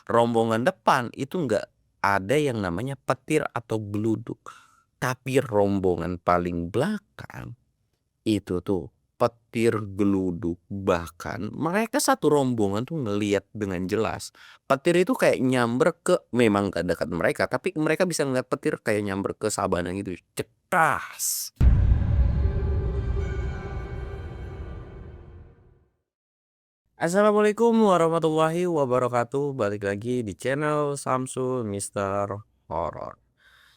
rombongan depan itu nggak ada yang namanya petir atau geluduk, tapi rombongan paling belakang itu tuh petir, geluduk, bahkan mereka satu rombongan tuh ngelihat dengan jelas. Petir itu kayak nyamber ke memang nggak dekat mereka, tapi mereka bisa ngeliat petir kayak nyamber ke sabana gitu, cetas. Assalamualaikum warahmatullahi wabarakatuh. Balik lagi di channel Samsul Mister Horror.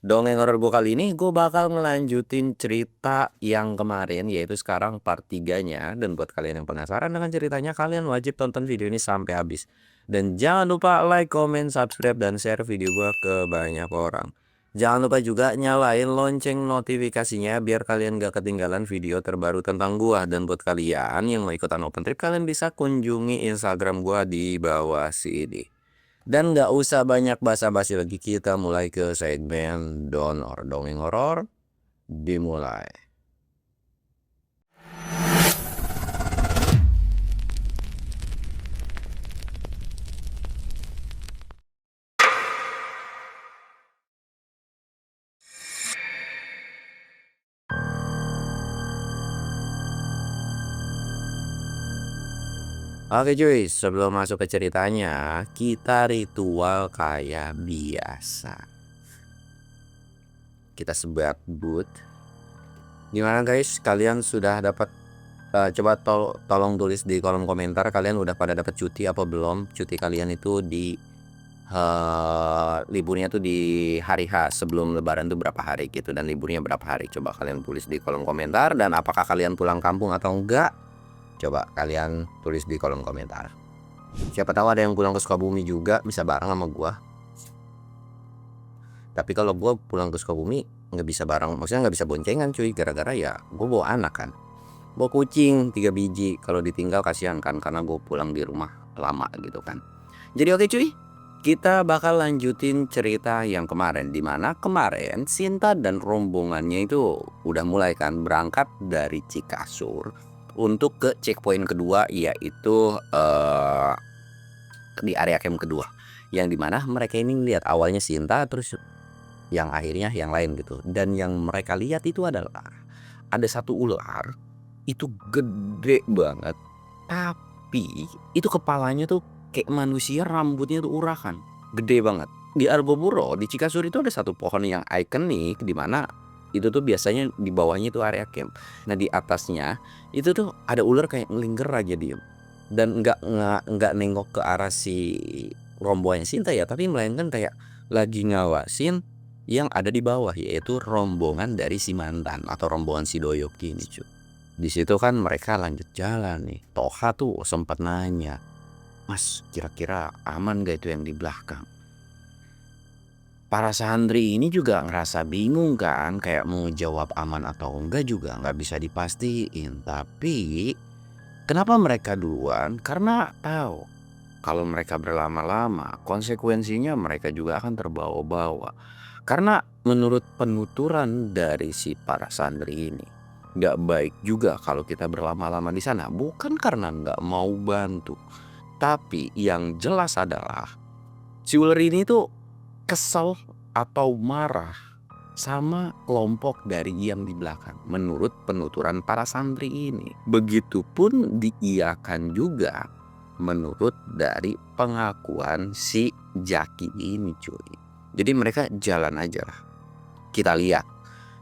Dongeng horor gue kali ini gue bakal ngelanjutin cerita yang kemarin, yaitu sekarang part 3-nya. Dan buat kalian yang penasaran dengan ceritanya, kalian wajib tonton video ini sampai habis. Dan jangan lupa like, comment, subscribe, dan share video gue ke banyak orang. Jangan lupa juga nyalain lonceng notifikasinya biar kalian gak ketinggalan video terbaru tentang gua. Dan buat kalian yang mau ikutan open trip, kalian bisa kunjungi Instagram gua di bawah sini. Dan gak usah banyak basa-basi lagi, kita mulai ke segmen Don or Dongeng Horor. Dimulai. Oke cuy, sebelum masuk ke ceritanya, kita ritual kayak biasa. Kita sebat boot. Gimana guys, kalian sudah dapat coba tolong tulis di kolom komentar, kalian udah pada dapat cuti apa belum? Cuti kalian itu di liburnya tuh di hari H sebelum lebaran tuh berapa hari gitu, dan liburnya berapa hari? Coba kalian tulis di kolom komentar. Dan apakah kalian pulang kampung atau enggak? Coba kalian tulis di kolom komentar. Siapa tahu ada yang pulang ke Sukabumi juga, bisa bareng sama gua. Tapi kalau gua pulang ke Sukabumi nggak bisa bareng, maksudnya nggak bisa boncengan cuy, gara-gara ya gua bawa anak kan, bawa kucing 3 biji. Kalau ditinggal kasihan kan, karena gue pulang di rumah lama gitu kan. Jadi oke cuy, kita bakal lanjutin cerita yang kemarin, dimana kemarin Sinta dan rombongannya itu udah mulai kan berangkat dari Cikasur untuk ke checkpoint kedua, yaitu di area camp kedua, yang dimana mereka ini lihat awalnya Sinta, terus yang akhirnya yang lain gitu. Dan yang mereka lihat itu adalah ada satu ular, itu gede banget, tapi itu kepalanya tuh kayak manusia, rambutnya tuh urakan, gede banget. Di Arboburo, di Cikasur itu ada satu pohon yang ikonik, di mana itu tuh biasanya di bawahnya itu area camp. Nah di atasnya itu tuh ada ular kayak ngelingker aja diem, dan nggak nengok ke arah si rombongan Sinta ya, tapi melainkan kayak lagi ngawasin yang ada di bawah, yaitu rombongan dari si mantan atau rombongan si Doyok ini cuy. Di situ kan mereka lanjut jalan nih. Toha tuh sempat nanya, "Mas, kira-kira aman gak itu yang di belakang?" Para santri ini juga ngerasa bingung kan, kayak mau jawab aman atau enggak juga nggak bisa dipastiin. Tapi kenapa mereka duluan? Karena tahu kalau mereka berlama-lama, konsekuensinya mereka juga akan terbawa-bawa. Karena menurut penuturan dari si para santri ini, nggak baik juga kalau kita berlama-lama di sana. Bukan karena nggak mau bantu, tapi yang jelas adalah si ular ini tuh kesel atau marah sama kelompok dari yang di belakang, menurut penuturan para santri ini. Begitupun diiyakan juga menurut dari pengakuan si Jaki ini cuy. Jadi mereka jalan aja lah, kita lihat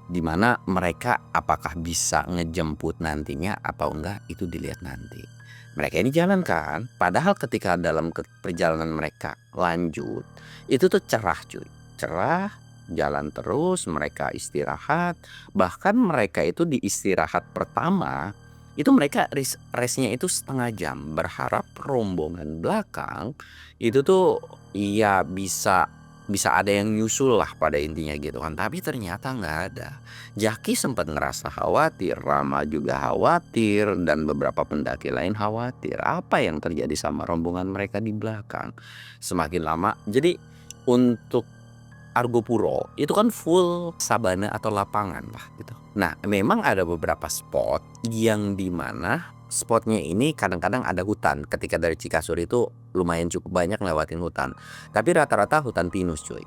dimana mereka apakah bisa ngejemput nantinya apa enggak, itu dilihat nanti. Mereka ini jalan kan, padahal ketika dalam perjalanan mereka lanjut itu tuh cerah cuy, cerah, jalan terus, mereka istirahat. Bahkan mereka itu di istirahat pertama itu mereka restnya itu setengah jam, berharap rombongan belakang itu tuh iya bisa ada yang nyusul lah pada intinya gitu kan. Tapi ternyata nggak ada. Jaki sempat ngerasa khawatir, Rama juga khawatir, dan beberapa pendaki lain khawatir apa yang terjadi sama rombongan mereka di belakang. Semakin lama, jadi untuk Argopuro itu kan full sabana atau lapangan lah gitu. Nah memang ada beberapa spot yang dimana spotnya ini kadang-kadang ada hutan. Ketika dari Cikasur itu lumayan cukup banyak ngelewatin hutan, tapi rata-rata hutan pinus, cuy.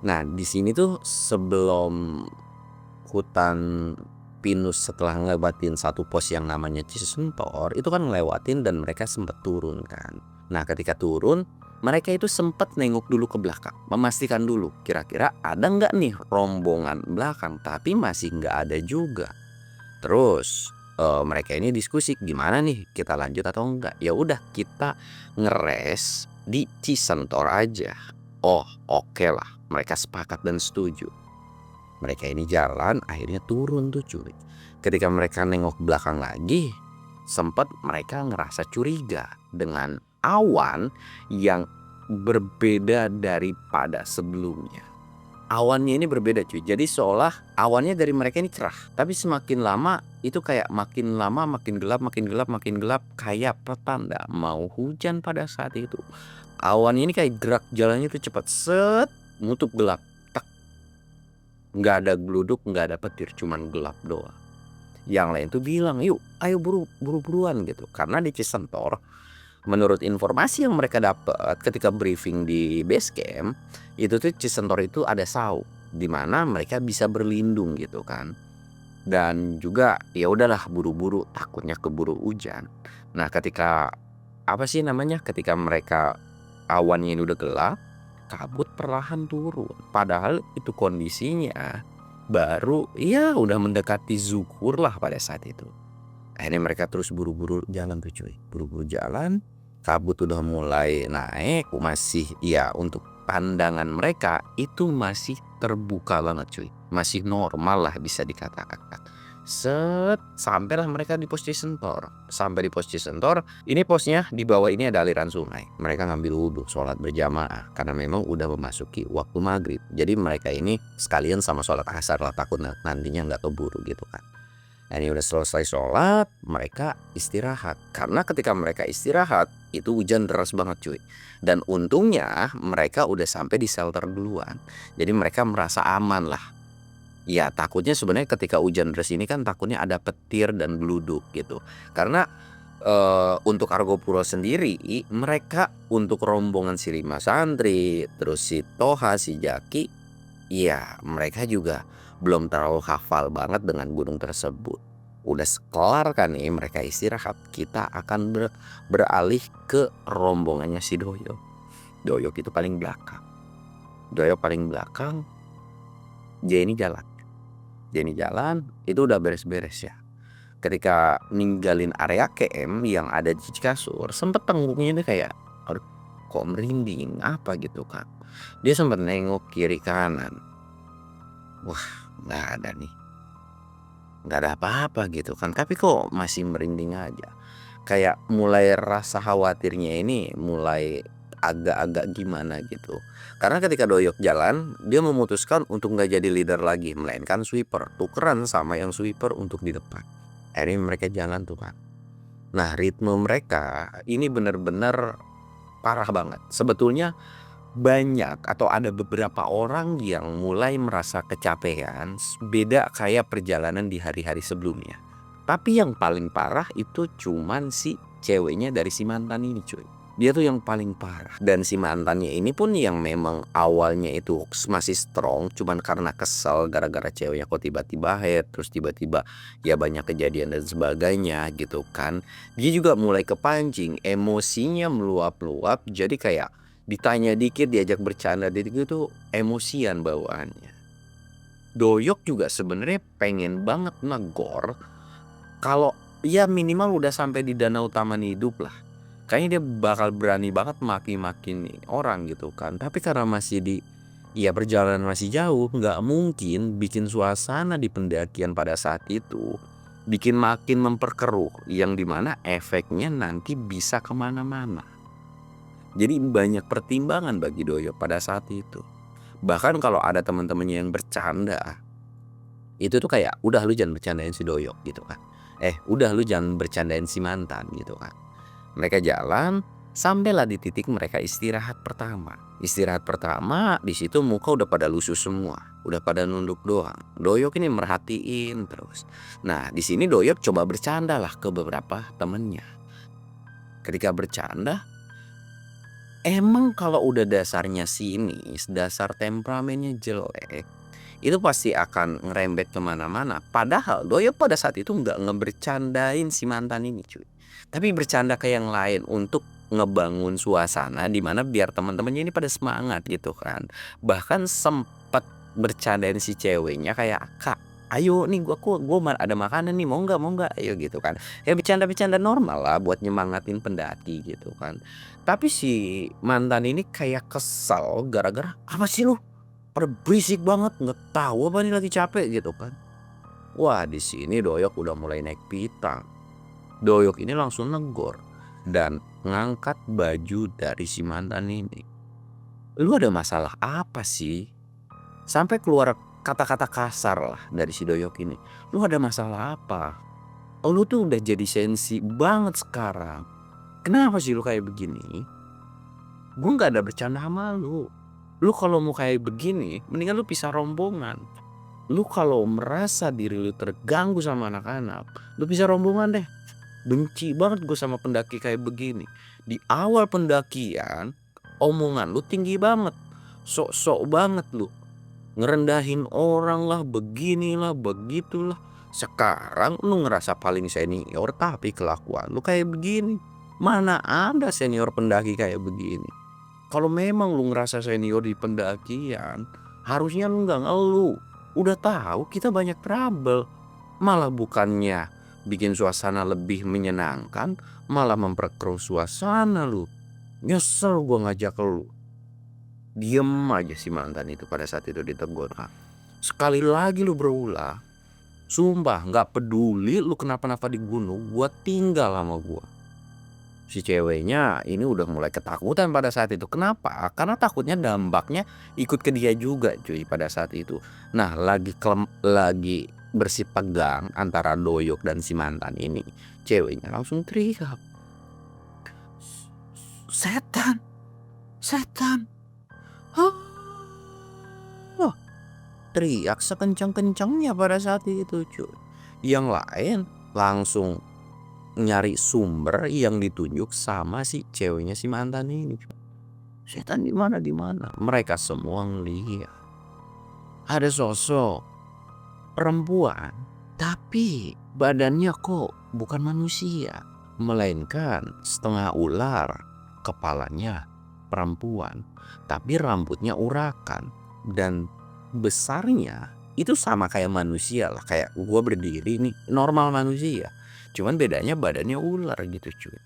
Nah, di sini tuh sebelum hutan pinus, setelah ngelewatin satu pos yang namanya Cisentor, itu kan ngelewatin dan mereka sempat turun kan. Nah, ketika turun, mereka itu sempat nengok dulu ke belakang, memastikan dulu kira-kira ada nggak nih rombongan belakang, tapi masih nggak ada juga. Terus mereka ini diskusi gimana nih, kita lanjut atau enggak. Ya udah, kita ngeres di Cisentor aja. Oh, oke lah, mereka sepakat dan setuju. Mereka ini jalan, akhirnya turun tuh, cuy. Ketika mereka nengok belakang lagi, sempat mereka ngerasa curiga dengan awan yang berbeda daripada sebelumnya. Awannya ini berbeda, cuy. Jadi seolah awannya dari mereka ini cerah, tapi semakin lama itu kayak makin lama makin gelap, makin gelap, makin gelap, kayak pertanda mau hujan pada saat itu. Awannya ini kayak gerak jalannya itu cepat, set, nutup gelap, tak. Nggak ada geluduk, nggak ada petir, cuman gelap doang. Yang lain tuh bilang, yuk ayo buru-buruan gitu. Karena di Cisentor, menurut informasi yang mereka dapat ketika briefing di base camp, itu tuh Cisentor itu ada sauk di mana mereka bisa berlindung gitu kan. Dan juga ya udahlah, buru-buru, takutnya keburu hujan. Nah, ketika apa sih namanya? Ketika mereka awannya ini udah gelap, kabut perlahan turun. Padahal itu kondisinya baru ya udah mendekati zuhur lah pada saat itu. Akhirnya mereka terus buru-buru jalan tuh, cuy. Buru-buru jalan, kabut udah mulai naik, masih ya untuk pandangan mereka itu masih terbuka banget, cuy. Masih normal lah bisa dikatakan. Set, sampailah mereka di pos Cisentor. Sampai di pos Cisentor, ini posnya di bawah ini ada aliran sungai. Mereka ngambil wudhu, sholat berjamaah karena memang udah memasuki waktu maghrib. Jadi mereka ini sekalian sama sholat asar lah, takut nantinya nggak keburu gitu kan. Nah, ini udah selesai sholat, mereka istirahat. Karena ketika mereka istirahat, itu hujan deras banget, cuy. Dan untungnya mereka udah sampai di shelter duluan. Jadi mereka merasa aman lah. Ya, takutnya sebenarnya ketika hujan deras ini kan takutnya ada petir dan geluduk gitu. Karena untuk Argopuro sendiri, mereka untuk rombongan si 5 santri, terus si Toha, si Jaki, ya mereka juga belum terlalu hafal banget dengan gunung tersebut. Udah kelar kan nih mereka istirahat, kita akan beralih ke rombongannya si Doyok. Doyok itu paling belakang. Doyok paling belakang, dia ini jalan itu udah beres-beres ya. Ketika ninggalin area KM yang ada di Cikasur, sempet tenggungnya ini kayak, aduh kok merinding apa gitu kan. Dia sempet nengok kiri kanan. Wah, nggak ada nih, nggak ada apa-apa gitu kan, tapi kok masih merinding aja. Kayak mulai rasa khawatirnya ini mulai agak-agak gimana gitu. Karena ketika Doyok jalan, dia memutuskan untuk nggak jadi leader lagi, melainkan sweeper, tukeran sama yang sweeper untuk di depan. Akhirnya mereka jalan tuh kan. Nah, ritme mereka ini bener-bener parah banget. Sebetulnya banyak atau ada beberapa orang yang mulai merasa kecapean, beda kayak perjalanan di hari-hari sebelumnya. Tapi yang paling parah itu cuman si ceweknya dari si mantan ini, cuy. Dia tuh yang paling parah. Dan si mantannya ini pun yang memang awalnya itu masih strong, cuman karena kesel gara-gara ceweknya kok tiba-tiba head, terus tiba-tiba ya banyak kejadian dan sebagainya gitu kan. Dia juga mulai kepancing, emosinya meluap-luap, jadi kayak ditanya dikit, diajak bercanda dikit gitu, emosian bawaannya. Doyok juga sebenarnya pengen banget negor, kalau ya minimal udah sampai di Danau Taman Hidup lah. Kayaknya dia bakal berani banget maki-maki nih orang gitu kan. Tapi karena masih ya perjalanan masih jauh, nggak mungkin bikin suasana di pendakian pada saat itu bikin makin memperkeruh, yang dimana efeknya nanti bisa kemana-mana. Jadi banyak pertimbangan bagi Doyok pada saat itu. Bahkan kalau ada teman-temannya yang bercanda, itu tuh kayak udah lu jangan bercandain si Doyok gitu kan. Udah lu jangan bercandain si mantan gitu kan. Mereka jalan, Sampailah di titik mereka istirahat pertama. Istirahat pertama, di situ muka udah pada lusuh semua, udah pada nunduk doang. Doyok ini merhatiin terus. Nah, di sini Doyok coba bercanda lah ke beberapa temennya. Ketika bercanda, emang kalau udah dasarnya sinis, dasar temperamennya jelek, itu pasti akan ngerembet kemana-mana. Padahal Doyok pada saat itu nggak ngebercandain si mantan ini cuy. Tapi bercanda ke yang lain untuk ngebangun suasana di mana biar teman-temannya ini pada semangat gitu kan. Bahkan sempat bercandain si ceweknya kayak, "Kak, ayo nih gua ada makanan nih, mau nggak?" Ayo gitu kan. Ya bercanda-bercanda normal lah buat nyemangatin pendaki gitu kan. Tapi si mantan ini kayak kesel gara-gara, "Apa sih lu? Pada berisik banget, nggak tahu apa nih lagi capek," gitu kan. Wah, di sini Doyok udah mulai naik pitam. Doyok ini langsung negor dan ngangkat baju dari si mantan ini. "Lu ada masalah apa sih?" Sampai keluar kata-kata kasar lah dari si Doyok ini. "Lu ada masalah apa? Oh, lu tuh udah jadi sensi banget sekarang. Kenapa sih lu kayak begini? Gue nggak ada bercanda sama lu. Lu kalau mau kayak begini, mendingan lu pisah rombongan. Lu kalau merasa diri lu terganggu sama anak-anak, lu pisah rombongan deh. Benci banget gue sama pendaki kayak begini. Di awal pendakian, omongan lu tinggi banget. Sok-sok banget lu. Ngerendahin orang lah, beginilah, begitulah. Sekarang lu ngerasa paling senior tapi kelakuan lu kayak begini. Mana ada senior pendaki kayak begini? Kalau memang lu ngerasa senior di pendakian, harusnya lu nggak ngeluh. Udah tahu kita banyak trouble. Malah bukannya bikin suasana lebih menyenangkan, malah memperkeruh suasana lu. Nyesel gua ngajak lu." Diem aja si mantan itu pada saat itu ditegur. "Kak, sekali lagi lu berulah, sumpah nggak peduli lu kenapa-napa di gunung, gua tinggal sama gua." Si ceweknya ini udah mulai ketakutan pada saat itu. Kenapa? Karena takutnya dampaknya ikut ke dia juga cuy pada saat itu. Nah, lagi bersih pegang antara Doyok dan si mantan ini. Ceweknya langsung teriak, "Setan, setan." Hah? Wah, teriak sekencang-kencangnya pada saat itu cuy. Yang lain langsung nyari sumber yang ditunjuk sama si ceweknya si mantan ini. "Setan di mana di mana?" Mereka semua ngeliat ada sosok perempuan, tapi badannya kok bukan manusia, melainkan setengah ular, kepalanya perempuan, tapi rambutnya urakan dan besarnya itu sama kayak manusia lah, kayak gua berdiri nih normal manusia. Cuman bedanya badannya ular gitu cuy.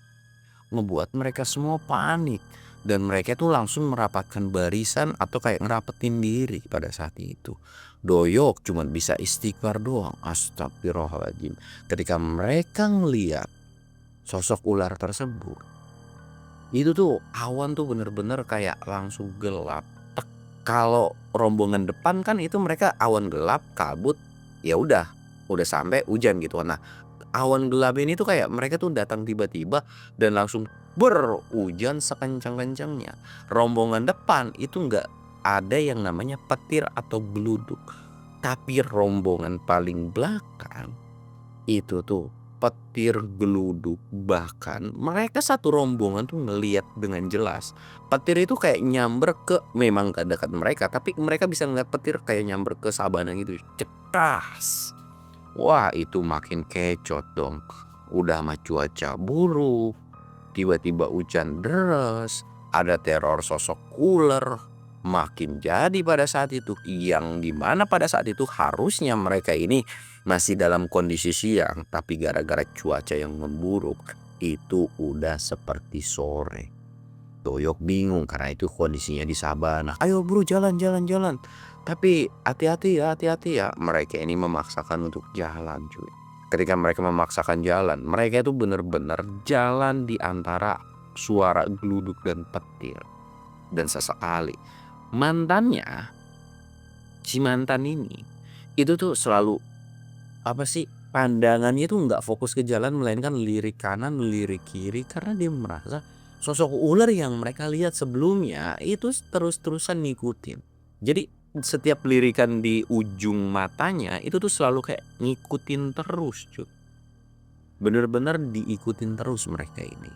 Ngebuat mereka semua panik dan mereka tuh langsung merapatkan barisan atau kayak ngerapetin diri pada saat itu. Doyok cuman bisa istighfar doang. Astagfirullahaladzim. Ketika mereka ngeliat sosok ular tersebut, itu tuh awan tuh bener-bener kayak langsung gelap. Tek. Kalau rombongan depan kan itu mereka awan gelap, kabut, ya udah sampai hujan gitu. Nah, awan gelap ini tuh kayak mereka tuh datang tiba-tiba dan langsung hujan sekencang-kencangnya. Rombongan depan itu nggak ada yang namanya petir atau geluduk. Tapi rombongan paling belakang itu tuh petir, geluduk, bahkan mereka satu rombongan tuh ngelihat dengan jelas. Petir itu kayak nyamber ke, memang gak dekat mereka, tapi mereka bisa ngeliat petir kayak nyamber ke sabana gitu. Cetas. Wah, itu makin kecot dong. Udah mah cuaca buruk, tiba-tiba hujan deras, ada teror sosok ular. Makin jadi pada saat itu, yang dimana pada saat itu harusnya mereka ini masih dalam kondisi siang, tapi gara-gara cuaca yang memburuk, itu udah seperti sore. Doyok bingung karena itu kondisinya di sabana. "Ayo bro, jalan jalan jalan." Tapi hati-hati ya, hati-hati ya. Mereka ini memaksakan untuk jalan cuy. Ketika mereka memaksakan jalan, mereka itu benar-benar jalan di antara suara geluduk dan petir. Dan sesekali mantannya, si mantan ini itu tuh selalu apa sih, pandangannya tuh nggak fokus ke jalan melainkan lirik kanan lirik kiri karena dia merasa Sosok ular yang mereka lihat sebelumnya itu terus-terusan ngikutin. Jadi setiap lirikan di ujung matanya itu tuh selalu kayak ngikutin terus, cuy. Bener-bener diikutin terus mereka ini.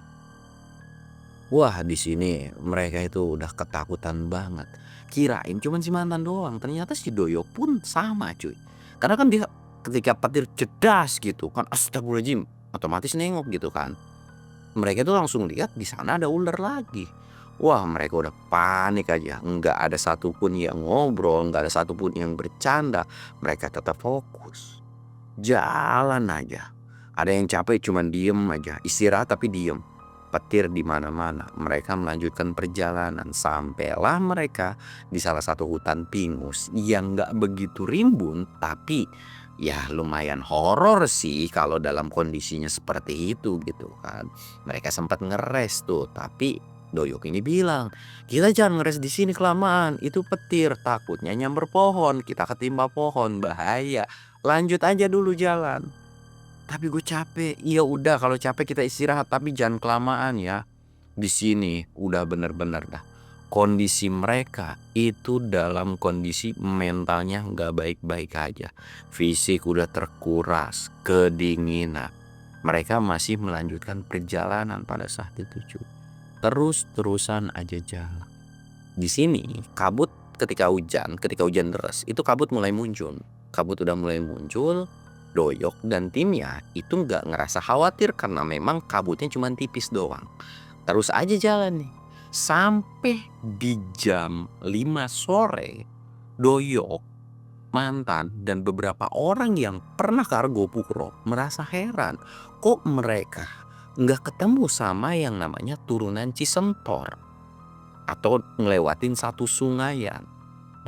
Wah, di sini mereka itu udah ketakutan banget. Kirain cuman si mantan doang, ternyata si Doyok pun sama, cuy. Karena kan dia ketika petir cedas gitu kan, astagfirullahaladzim, otomatis nengok gitu kan. Mereka tuh langsung lihat di sana ada ular lagi. Wah, mereka udah panik aja. Nggak ada satupun yang ngobrol, nggak ada satupun yang bercanda. Mereka tetap fokus. Jalan aja. Ada yang capek cuman diem aja, istirahat tapi diem. Petir di mana-mana. Mereka melanjutkan perjalanan sampailah mereka di salah satu hutan pinus yang nggak begitu rimbun, tapi ya lumayan horor sih kalau dalam kondisinya seperti itu gitu kan. Mereka sempat ngeres tuh, tapi Doyok ini bilang, kita jangan ngeres di sini kelamaan. Itu petir, takutnya nyamber pohon, kita ketimpa pohon, bahaya. Lanjut aja dulu jalan. Tapi gue capek. Iya udah kalau capek kita istirahat tapi jangan kelamaan ya. Di sini udah bener-bener dah. Kondisi mereka itu dalam kondisi mentalnya nggak baik-baik aja. Fisik udah terkuras, kedinginan. Mereka masih melanjutkan perjalanan pada saat itu, cuy. Terus-terusan aja jalan. Di sini kabut ketika hujan deras itu kabut mulai muncul. Kabut udah mulai muncul. Doyok dan timnya itu nggak ngerasa khawatir karena memang kabutnya cuma tipis doang. Terus aja jalan nih. Sampai di jam 5 sore, Doyok, mantan, dan beberapa orang yang pernah ke Argo Puro merasa heran. Kok mereka nggak ketemu sama yang namanya turunan Cisentor atau ngelewatin satu sungayan.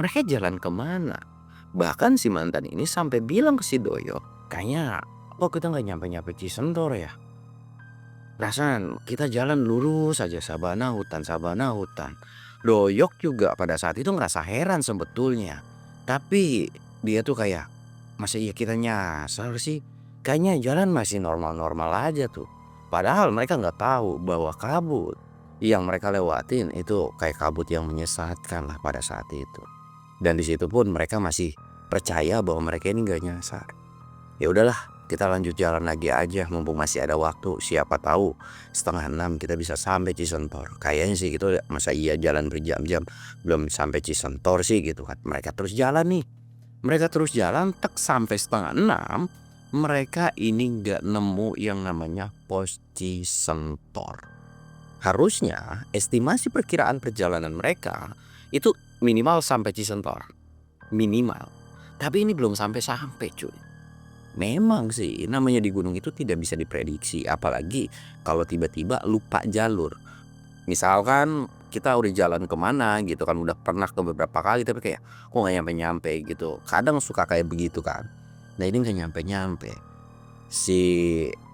Mereka jalan kemana? Bahkan si mantan ini sampai bilang ke si Doyok, kayaknya kok kita nggak nyampe-nyampe Cisentor ya? Perasaan kita jalan lurus aja sabana hutan. Doyok juga pada saat itu ngerasa heran sebetulnya. Tapi dia tuh kayak, masa iya kita nyasar sih? Kayaknya jalan masih normal-normal aja tuh. Padahal mereka nggak tahu bahwa kabut yang mereka lewatin itu kayak kabut yang menyesatkan lah pada saat itu. Dan di situ pun mereka masih percaya bahwa mereka ini gak nyasar. Ya udahlah, kita lanjut jalan lagi aja mumpung masih ada waktu. Siapa tahu 5:30 kita bisa sampai Cisentor. Kayaknya sih gitu, masa iya jalan berjam-jam belum sampai Cisentor sih gitu kan. Mereka terus jalan nih. Mereka terus jalan sampai 5:30. Mereka ini gak nemu yang namanya pos Cisentor. Harusnya estimasi perkiraan perjalanan mereka itu minimal sampai Cisentor. Minimal. Tapi ini belum sampai cuy. Memang sih namanya di gunung itu tidak bisa diprediksi. Apalagi kalau tiba-tiba lupa jalur. Misalkan kita udah jalan kemana gitu kan. Udah pernah ke beberapa kali tapi kayak kok gak nyampe-nyampe gitu. Kadang suka kayak begitu kan. Nah ini gak nyampe-nyampe. Si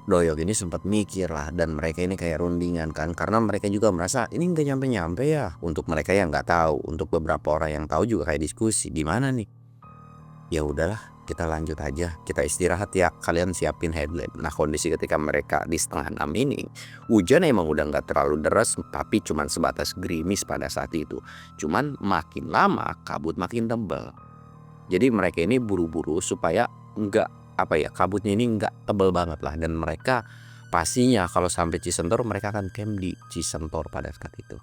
Doyok ini sempat mikir lah dan mereka ini kayak rundingan kan karena mereka juga merasa ini nggak nyampe-nyampe ya. Untuk mereka yang nggak tahu, untuk beberapa orang yang tahu juga kayak diskusi gimana nih. Ya udahlah kita lanjut aja, kita istirahat ya, kalian siapin headlamp. Nah kondisi ketika mereka di 5:30 ini hujan emang udah nggak terlalu deras tapi cuman sebatas gerimis pada saat itu. Cuman makin lama kabut makin tebal. Jadi mereka ini buru-buru supaya kabutnya ini nggak tebel banget lah. Dan mereka pastinya kalau sampai Cisentor mereka akan camp di Cisentor pada saat itu.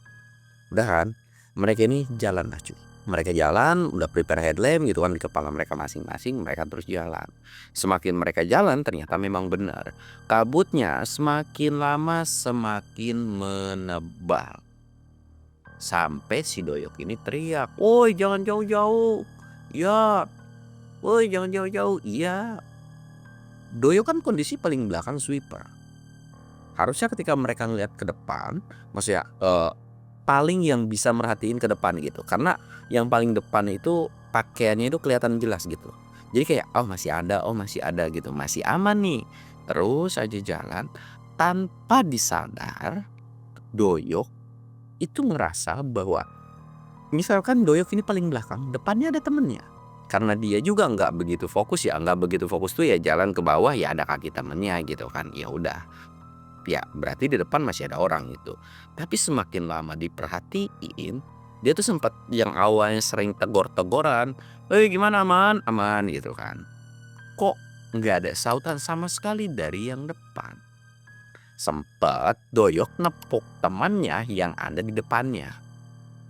Udah kan, mereka ini jalan lah cuy. Mereka jalan udah prepare headlamp gitu kan di kepala mereka masing-masing. Mereka terus jalan. Semakin mereka jalan ternyata memang benar, kabutnya semakin lama semakin menebal. Sampai si Doyok ini teriak, woi jangan jauh-jauh ya, woi jangan jauh-jauh. Iya, Doyok kan kondisi paling belakang sweeper. Harusnya ketika mereka ngeliat ke depan, maksudnya paling yang bisa merhatiin ke depan gitu. Karena yang paling depan itu pakaiannya itu kelihatan jelas gitu. Jadi kayak oh masih ada gitu, masih aman nih. Terus aja jalan tanpa disadar Doyok itu ngerasa bahwa misalkan Doyok ini paling belakang, depannya ada temennya. Karena dia juga nggak begitu fokus tuh ya jalan ke bawah ya ada kaki temennya gitu kan. Ya udah. ya berarti di depan masih ada orang itu. Tapi semakin lama diperhatiin, dia tuh sempat yang awalnya sering tegor-tegoran, "Hei gimana aman? Aman," gitu kan. Kok nggak ada sautan sama sekali dari yang depan. Sempet Doyok nepuk temannya yang ada di depannya.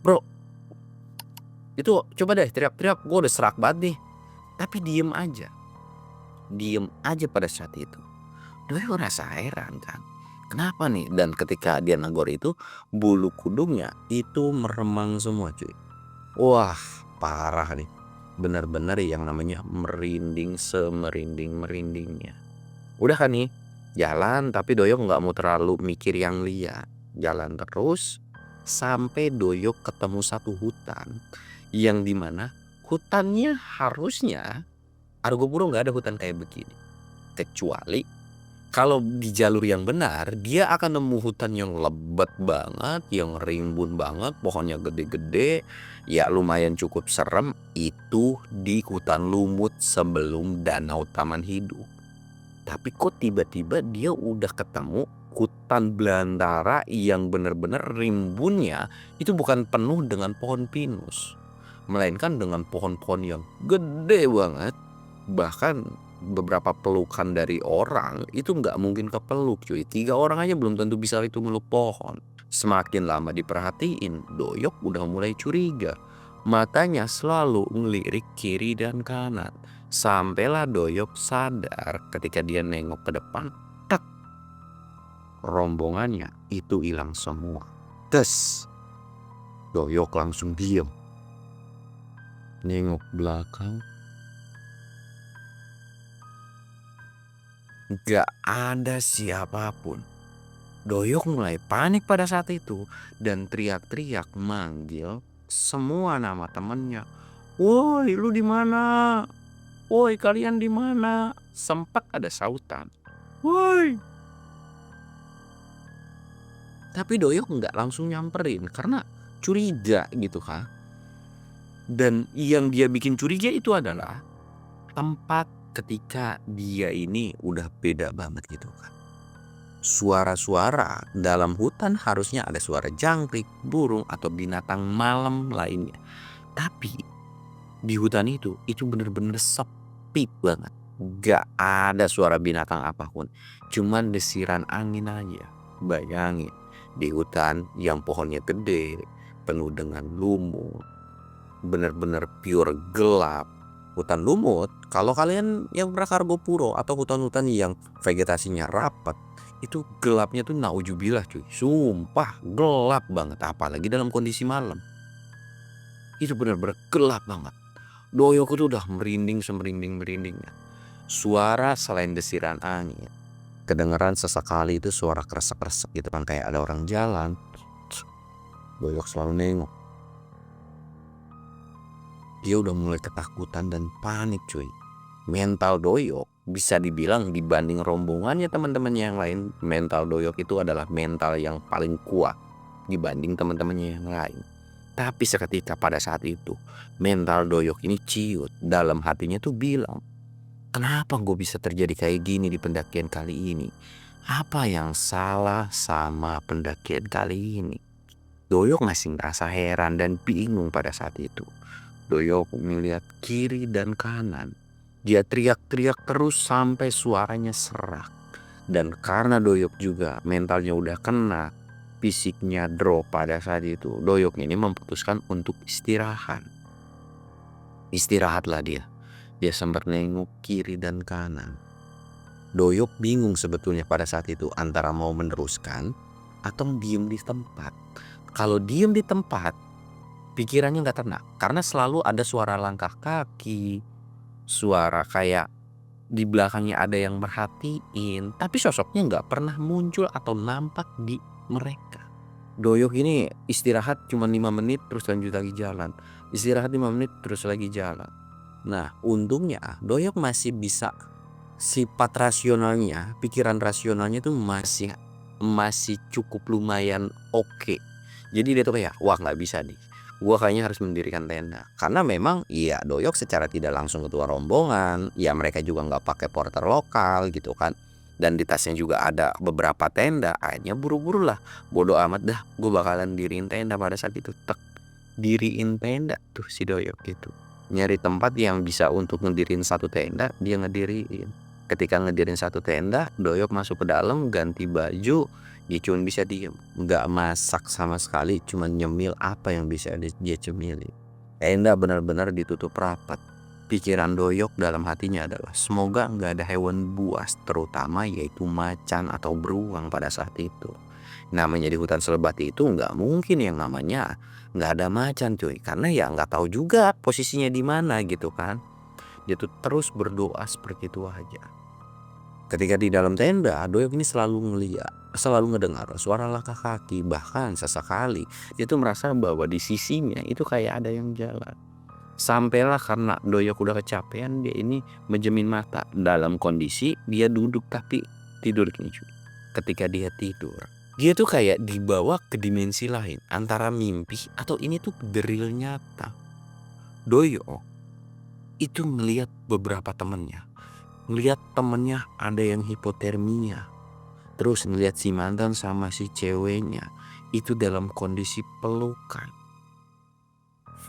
"Bro, itu coba deh teriak-teriak, gue udah serak banget nih." Tapi diem aja pada saat itu. Doyok ngerasa heran kan, kenapa nih? Dan ketika dia negor itu, bulu kudungnya itu meremang semua cuy. Wah parah nih, bener-bener yang namanya merinding semerinding-merindingnya. Udah kan nih, jalan tapi Doyok nggak mau terlalu mikir yang liar. Jalan terus sampai Doyok ketemu satu hutan yang dimana hutannya harusnya Argopuro nggak ada hutan kayak begini. Kecuali kalau di jalur yang benar dia akan nemu hutan yang lebat banget, yang rimbun banget, pohonnya gede-gede, ya lumayan cukup serem. Itu di hutan lumut sebelum danau Taman Hidup. Tapi kok tiba-tiba dia udah ketemu hutan belantara yang bener-bener rimbunnya itu bukan penuh dengan pohon pinus, melainkan dengan pohon-pohon yang gede banget. Bahkan beberapa pelukan dari orang itu nggak mungkin kepeluk cuy. 3 orang aja belum tentu bisa itu meluk pohon. Semakin lama diperhatiin, Doyok udah mulai curiga. Matanya selalu ngelirik kiri dan kanan. Sampailah Doyok sadar ketika dia nengok ke depan, tak, rombongannya itu hilang semua. Tes, Doyok langsung diem. Nengok belakang, gak ada siapapun. Doyok mulai panik pada saat itu dan teriak-teriak manggil semua nama temennya. "Woi, lu di mana? Woi, kalian di mana?" Sempat ada sautan, "Woi." Tapi Doyok nggak langsung nyamperin karena curiga gitu kan. Dan yang dia bikin curiga itu adalah tempat ketika dia ini udah beda banget gitu kan. Suara-suara dalam hutan harusnya ada suara jangkrik, burung, atau binatang malam lainnya. Tapi di hutan itu bener-bener sepi banget. Gak ada suara binatang apapun. Cuman desiran angin aja. Bayangin, di hutan yang pohonnya gede, penuh dengan lumut, bener-bener pure gelap. Hutan lumut, kalau kalian yang pernah ke Argopuro atau hutan-hutan yang vegetasinya rapat, itu gelapnya tuh naujubillah cuy. Sumpah gelap banget, apalagi dalam kondisi malam. Itu bener-bener gelap banget. Doyok itu udah merinding semerinding-merindingnya. Suara selain desiran angin, kedengeran sesekali itu suara kresek-kresek gitu kan, kayak ada orang jalan. Doyok selalu nengok. Dia udah mulai ketakutan dan panik cuy. Mental Doyok bisa dibilang dibanding rombongannya teman-temannya yang lain, mental Doyok itu adalah mental yang paling kuat dibanding teman-temannya yang lain. Tapi seketika pada saat itu mental Doyok ini ciut. Dalam hatinya tuh bilang, kenapa gue bisa terjadi kayak gini di pendakian kali ini? Apa yang salah sama pendakian kali ini? Doyok masih ngerasa heran dan bingung pada saat itu. Doyok melihat kiri dan kanan. Dia teriak-teriak terus sampai suaranya serak. Dan karena Doyok juga mentalnya udah kena, fisiknya drop pada saat itu, Doyok ini memutuskan untuk istirahat. Istirahatlah dia. Dia sempat nengok kiri dan kanan. Doyok bingung sebetulnya pada saat itu antara mau meneruskan atau diem di tempat. Kalau diem di tempat, pikirannya nggak tenang karena selalu ada suara langkah kaki, suara kayak di belakangnya ada yang merhatiin, tapi sosoknya nggak pernah muncul atau nampak di mereka. Doyok ini istirahat cuma 5 menit terus lanjut lagi jalan. Istirahat 5 menit terus lagi jalan. Nah untungnya Doyok masih bisa, sifat rasionalnya, pikiran rasionalnya tuh masih cukup lumayan oke. Jadi dia tuh kayak, wah nggak bisa nih, gua kayaknya harus mendirikan tenda. Karena memang ya Doyok secara tidak langsung ketua rombongan, ya mereka juga nggak pakai porter lokal gitu kan. dan di tasnya juga ada beberapa tenda. Akhirnya buru-buru lah, bodo amat dah, gue bakalan diriin tenda pada saat itu. Tek, diriin tenda tuh si Doyok gitu. Nyari tempat yang bisa untuk ngedirin satu tenda, dia ngediriin. Ketika ngedirin satu tenda, Doyok masuk ke dalam, ganti baju, dia cuma bisa diem, nggak masak sama sekali, cuma nyemil apa yang bisa dia cemili. Tenda benar-benar ditutup rapat. Pikiran Doyok dalam hatinya adalah semoga nggak ada hewan buas, terutama yaitu macan atau beruang pada saat itu. Namanya di hutan selebati itu nggak mungkin yang namanya nggak ada macan cuy, karena ya nggak tahu juga posisinya di mana gitu kan. Dia tuh terus berdoa seperti itu aja. Ketika di dalam tenda, Doyok ini selalu ngeliat, selalu ngedengar suara langkah kaki, bahkan sesekali dia tuh merasa bahwa di sisinya itu kayak ada yang jalan. Sampailah karena Doyok udah kecapean, dia ini menjemin mata dalam kondisi dia duduk tapi tidur gini cuy. Ketika dia tidur, dia tuh kayak dibawa ke dimensi lain, antara mimpi atau ini tuh real nyata. Doyok itu ngelihat beberapa temennya, ngelihat temennya ada yang hipotermia, terus ngelihat si mantan sama si ceweknya itu dalam kondisi pelukan.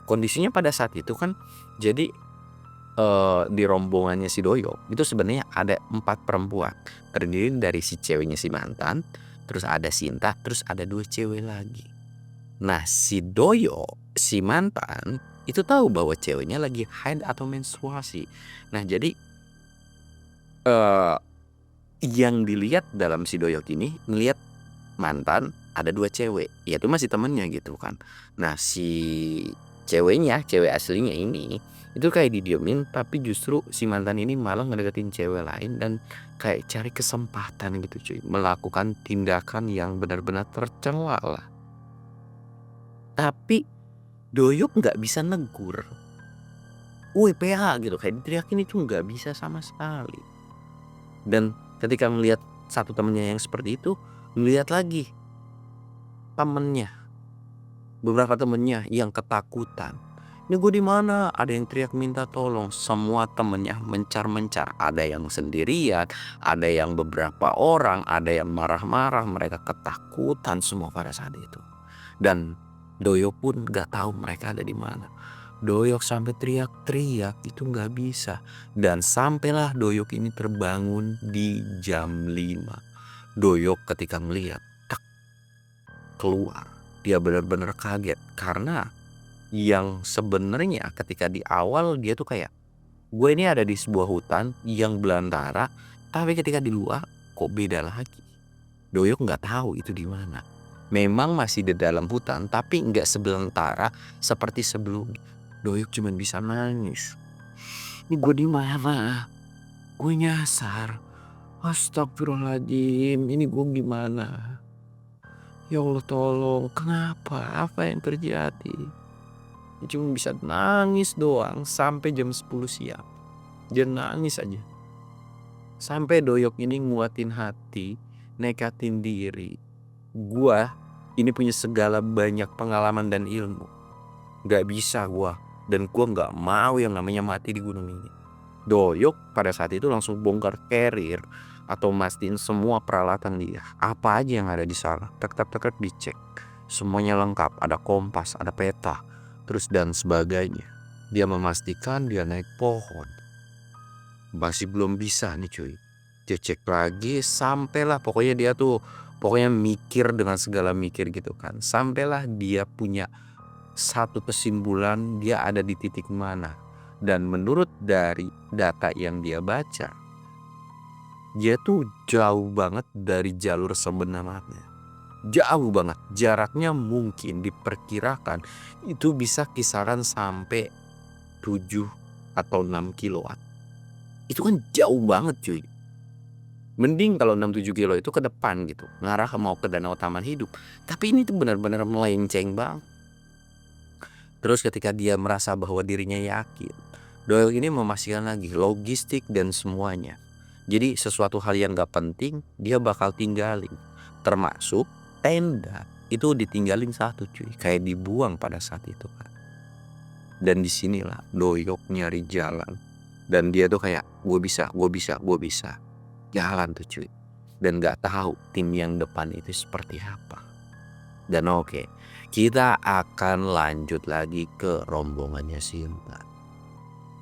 Kondisinya pada saat itu kan jadi di rombongannya si Doyok itu sebenarnya ada 4 perempuan, terdiri dari si ceweknya si mantan, terus ada Sinta, terus ada 2 cewek lagi. Nah si Doyok, si mantan itu tahu bahwa ceweknya lagi haid atau menstruasi. Nah jadi yang dilihat dalam si Doyok ini ngelihat mantan ada 2 cewek, ya itu masih temennya gitu kan. Nah si ceweknya, cewek aslinya ini itu kayak didiemin, tapi justru si mantan ini malah ngedeketin cewek lain dan kayak cari kesempatan gitu cuy, melakukan tindakan yang benar-benar tercela lah. Tapi Doyok nggak bisa negur, woi PH gitu, kayak diteriakin itu nggak bisa sama sekali. Dan ketika melihat satu temennya yang seperti itu, melihat lagi temennya, beberapa temennya yang ketakutan. Ini gue di mana? Ada yang teriak minta tolong. Semua temennya mencar-mencar. Ada yang sendirian, ada yang beberapa orang, ada yang marah-marah. Mereka ketakutan semua pada saat itu. Dan Doyok pun gak tahu mereka ada di mana. Doyok sampai teriak-teriak itu gak bisa. Dan sampailah Doyok ini terbangun di jam 5. Doyok ketika melihat keluar, dia benar-benar kaget karena yang sebenarnya ketika di awal dia tuh kayak, gue ini ada di sebuah hutan yang belantara, tapi ketika di luar kok beda lagi. Doyok nggak tahu itu di mana. Memang masih di dalam hutan, tapi nggak sebelantara seperti sebelumnya. Doyok cuma bisa nangis. Ini gue di mana? Gue nyasar. Astagfirullahaladzim, ini gue gimana? Ya Allah tolong, kenapa? Apa yang terjadi? Dia cuma bisa nangis doang sampai jam 10 siang. Dia nangis aja. Sampai Doyok ini nguatin hati, nekatin diri. Gua ini punya segala banyak pengalaman dan ilmu. Gak bisa gua. Dan gua gak mau yang namanya mati di gunung ini. Doyok pada saat itu langsung bongkar carrier atau mastiin semua peralatan dia. Apa aja yang ada di sana, tek-tek dicek. Semuanya lengkap, ada kompas, ada peta, terus dan sebagainya. Dia memastikan dia naik pohon. Masih belum bisa nih cuy. Dia cek lagi, sampailah pokoknya dia tuh pokoknya mikir dengan segala mikir gitu kan. Sampailah dia punya satu kesimpulan dia ada di titik mana. Dan menurut dari data yang dia baca, dia tuh jauh banget dari jalur sebenarnya. Jauh banget, jaraknya mungkin diperkirakan itu bisa kisaran sampai 7 atau 6 kiloan. Itu kan jauh banget cuy. Mending kalau 6-7 kilo itu ke depan gitu, ngarah mau ke Danau Taman Hidup. Tapi ini tuh benar-benar melenceng banget. Terus ketika dia merasa bahwa dirinya yakin, Doyok ini memastikan lagi logistik dan semuanya. Jadi sesuatu hal yang gak penting dia bakal tinggalin, termasuk tenda itu ditinggalin satu cuy, kayak dibuang pada saat itu kan. Dan disinilah Doyok nyari jalan, dan dia tuh kayak gue bisa jalan tuh cuy. dan nggak tahu tim yang depan itu seperti apa. Dan oke, kita akan lanjut lagi ke rombongannya Sinta.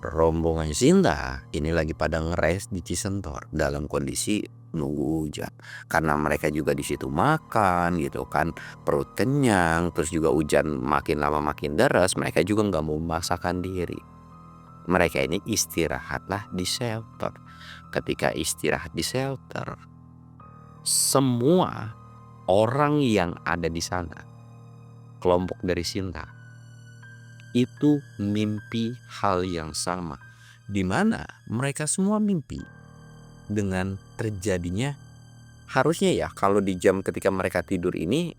Rombongan Sinta ini lagi pada ngeres di Cisentor dalam kondisi nunggu hujan. Karena mereka juga di situ makan gitu kan, perut kenyang, terus juga hujan makin lama makin deras, mereka juga nggak mau memaksakan diri. Mereka ini istirahatlah di shelter. Ketika istirahat di shelter, semua orang yang ada di sana, kelompok dari Sinta, itu mimpi hal yang sama, di mana mereka semua mimpi dengan terjadinya, harusnya ya kalau di jam ketika mereka tidur ini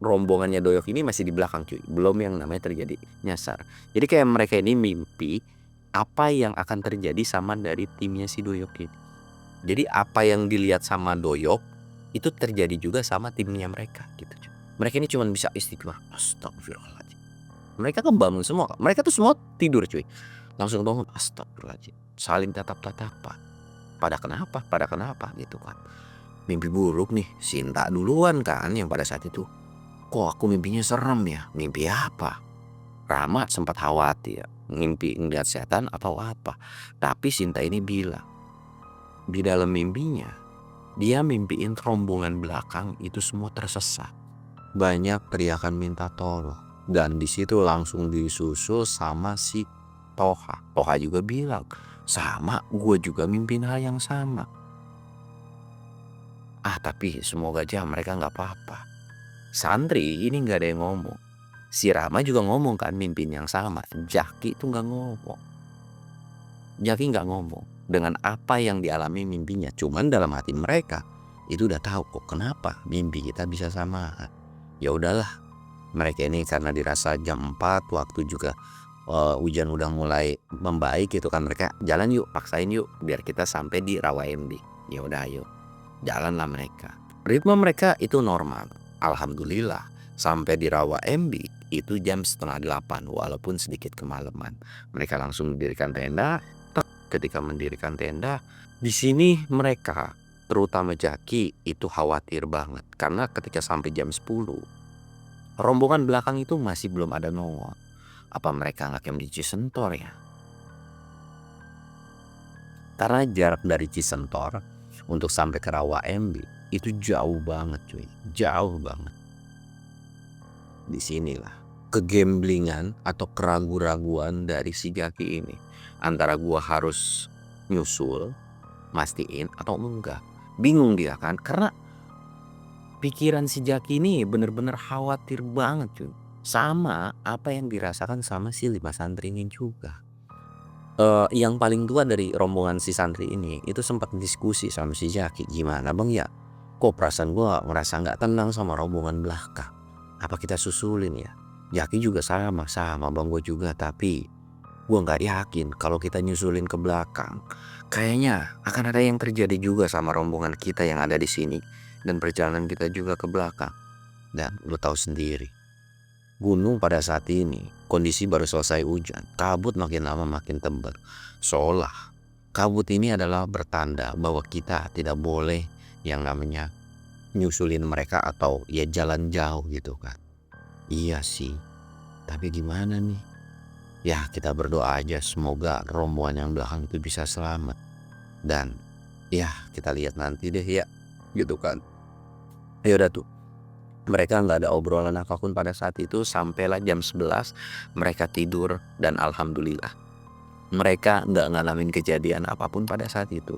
rombongannya Doyok ini masih di belakang cuy, belum yang namanya terjadi nyasar. Jadi kayak mereka ini mimpi apa yang akan terjadi sama dari timnya si Doyok ini. Jadi apa yang dilihat sama Doyok itu terjadi juga sama timnya mereka gitu cuy. Mereka ini cuma bisa istighfar, astagfirullahaladzim. Mereka kan bangun semua, mereka tuh semua tidur cuy, langsung bangun, astagfirullahaladzim, saling tatap-tatapan. Pada kenapa gitu kan. Mimpi buruk nih, Sinta duluan kan yang pada saat itu, kok aku mimpinya serem ya, mimpi apa? Rama sempat khawatir, mimpi ngeliat setan atau apa. Tapi Sinta ini bilang, di dalam mimpinya, dia mimpiin rombongan belakang itu semua tersesat. Banyak teriakan minta tolong. Dan di situ langsung disusul sama si Toha. Toha juga bilang, sama, gue juga mimpin hal yang sama. Tapi semoga aja mereka nggak apa-apa. Santri ini nggak ada yang ngomong. Si Rama juga ngomong kan mimpin yang sama. Jaki itu nggak ngomong. Jaki nggak ngomong dengan apa yang dialami mimpinya. Cuman dalam hati mereka itu udah tahu kok kenapa mimpi kita bisa samaan. Ya udahlah. Mereka ini karena dirasa jam 4 waktu juga hujan udah mulai membaik gitu kan, mereka jalan yuk, paksain yuk biar kita sampai di Rawa MB. Ya udah ayo, jalanlah mereka. Ritme mereka itu normal, alhamdulillah. Sampai di Rawa MB itu jam 7:30 walaupun sedikit kemalaman. Mereka langsung mendirikan tenda. Ketika mendirikan tenda, di sini mereka terutama Jaki itu khawatir banget karena ketika sampai jam 10 rombongan belakang itu masih belum ada nongol. Apa mereka nggak camp di Cisentor ya? Karena jarak dari Cisentor untuk sampai ke Rawa MB itu jauh banget cuy, jauh banget. Disinilah kegamblingan atau keraguan-raguan dari si Jaki ini. Antara gua harus nyusul, mastiin atau enggak. Bingung dia kan, karena pikiran si Jaki ini bener-bener khawatir banget cuy. Sama apa yang dirasakan sama si 5 santri ini juga. Yang paling tua dari rombongan si santri ini itu sempat diskusi sama si Jaki, gimana bang ya? Kok perasaan gua ngerasa nggak tenang sama rombongan belakang. Apa kita susulin ya? Jaki juga sama bang gue juga, tapi gua nggak yakin kalau kita nyusulin ke belakang. Kayaknya akan ada yang terjadi juga sama rombongan kita yang ada di sini. Dan perjalanan kita juga ke belakang. Dan lu tahu sendiri, gunung pada saat ini kondisi baru selesai hujan, kabut makin lama makin tebal. Seolah kabut ini adalah bertanda bahwa kita tidak boleh yang namanya nyusulin mereka atau ya jalan jauh gitu kan. Iya sih, tapi gimana nih? Ya kita berdoa aja semoga rombongan yang belakang itu bisa selamat. Dan ya kita lihat nanti deh ya, gitu kan. Ya udah tuh, mereka nggak ada obrolan apapun pada saat itu. Sampailah jam 11 mereka tidur dan alhamdulillah mereka nggak ngalamin kejadian apapun pada saat itu.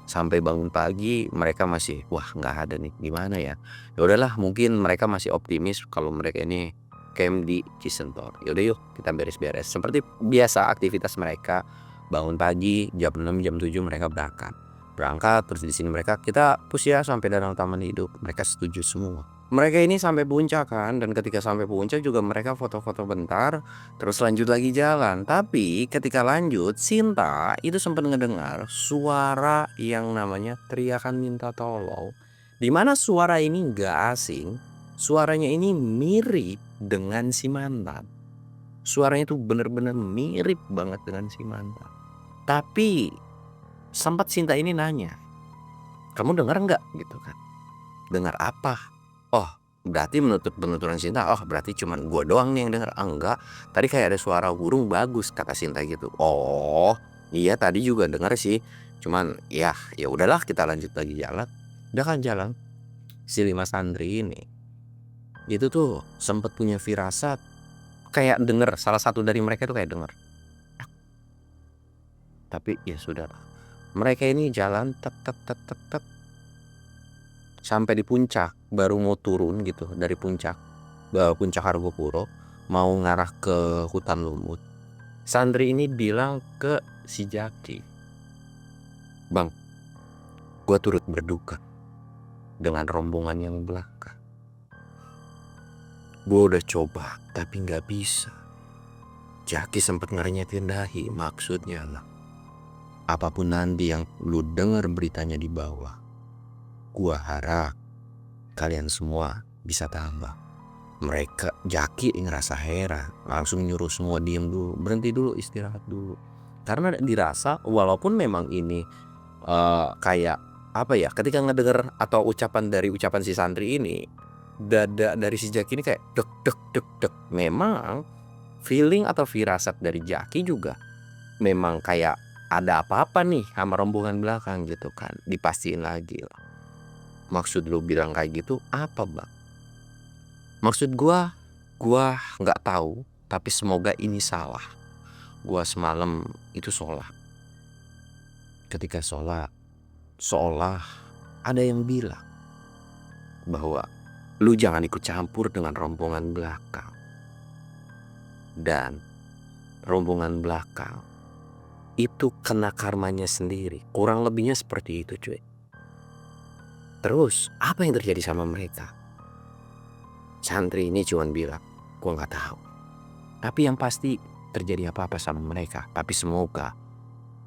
Sampai bangun pagi mereka masih wah nggak ada nih, gimana ya. Ya udahlah, mungkin mereka masih optimis kalau mereka ini camp di Cisentor. Yaudah yuk kita beres-beres. Seperti biasa aktivitas mereka, bangun pagi jam 6 jam 7 mereka berangkat terus di sini mereka kita push ya sampai Danau Taman Hidup. Mereka setuju semua. Mereka ini sampai puncak kan, dan ketika sampai puncak juga mereka foto-foto bentar terus lanjut lagi jalan. Tapi ketika lanjut Sinta itu sempat ngedengar suara yang namanya teriakan minta tolong, dimana suara ini gak asing. Suaranya ini mirip dengan si mantan. Suaranya itu bener-bener mirip banget dengan si mantan. Tapi sempat Sinta ini nanya, "Kamu dengar nggak?" Gitu kan. "Dengar apa?" "Oh, berarti penuturan Sinta, oh berarti cuman gua doang nih yang denger." "Ah, enggak, tadi kayak ada suara burung bagus," kata Sinta gitu. "Oh, iya tadi juga denger sih, cuman ya udahlah kita lanjut lagi jalan." Udah kan jalan, si 5 santri ini, itu tuh sempet punya firasat kayak denger, salah satu dari mereka tuh kayak denger. Tapi ya sudahlah, mereka ini jalan tek tek tek tek tek, sampai di puncak, baru mau turun gitu dari puncak, puncak Argopuro, mau ngarah ke hutan lumut. Santri ini bilang ke si Jaki, "Bang, gua turut berduka dengan rombongan yang belaka. Gua udah coba tapi nggak bisa." Jaki sempat ngerenyetin dahi, maksudnya lah, apapun nanti yang lu denger beritanya di bawah, gua harap kalian semua bisa tambah. Mereka Jaki ngerasa heran, langsung nyuruh semua diem dulu, berhenti dulu, istirahat dulu. Karena dirasa walaupun memang ini kayak apa ya, ketika ngedenger atau ucapan si santri ini, dada dari si Jaki ini kayak dek dek dek dek. Memang feeling atau firasat dari Jaki juga memang kayak ada apa-apa nih sama rombongan belakang gitu kan. Dipastiin lagi lah, "Maksud lu bilang kayak gitu apa, Bang?" "Maksud gua nggak tahu, tapi semoga ini salah. Gua semalam itu sholat. Ketika sholat, seolah ada yang bilang bahwa lu jangan ikut campur dengan rombongan belakang. Dan rombongan belakang itu kena karmanya sendiri." Kurang lebihnya seperti itu, cuy. Terus apa yang terjadi sama mereka? Santri ini cuman bilang, "Gua nggak tahu. Tapi yang pasti terjadi apa-apa sama mereka. Tapi semoga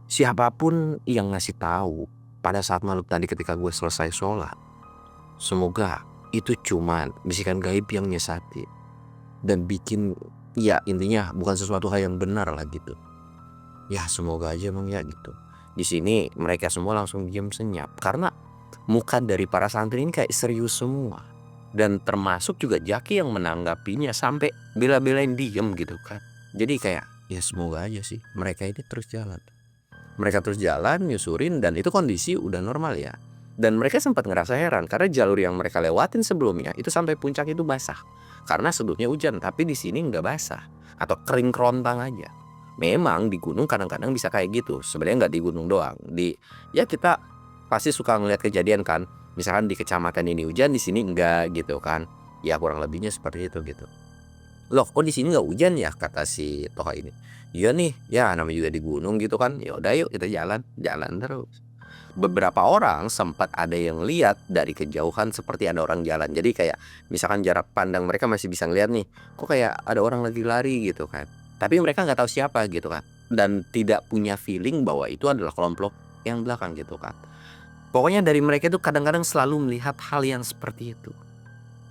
siapapun yang ngasih tahu pada saat malam tadi ketika gue selesai sholat, semoga itu cuman bisikan gaib yang nyesati dan bikin, ya intinya bukan sesuatu hal yang benar lah gitu. Ya semoga aja Bang ya gitu." Di sini mereka semua langsung diam senyap karena muka dari para santri ini kayak serius semua. Dan termasuk juga Jaki yang menanggapinya sampai bela-belain diem gitu kan. Jadi kayak ya semoga aja sih mereka ini terus jalan. Mereka terus jalan nyusurin dan itu kondisi udah normal ya. Dan mereka sempat ngerasa heran karena jalur yang mereka lewatin sebelumnya itu sampai puncak itu basah. Karena sebelumnya hujan, tapi di sini nggak basah atau kering kerontang aja. Memang di gunung kadang-kadang bisa kayak gitu. Sebenarnya nggak di gunung doang. Ya kita pasti suka ngeliat kejadian kan. Misalkan di kecamatan ini hujan, di sini enggak gitu kan. Ya kurang lebihnya seperti itu gitu. "Loh, kok di sini nggak hujan ya?" kata si Toha ini. "Iya nih, ya namanya juga di gunung gitu kan. Ya udah yuk kita jalan, jalan terus." Beberapa orang sempat ada yang lihat dari kejauhan seperti ada orang jalan. Jadi kayak misalkan jarak pandang mereka masih bisa ngeliat nih, kok kayak ada orang lagi lari gitu kan. Tapi mereka nggak tahu siapa gitu kan. Dan tidak punya feeling bahwa itu adalah kelompok yang belakang gitu kan. Pokoknya dari mereka itu kadang-kadang selalu melihat hal yang seperti itu.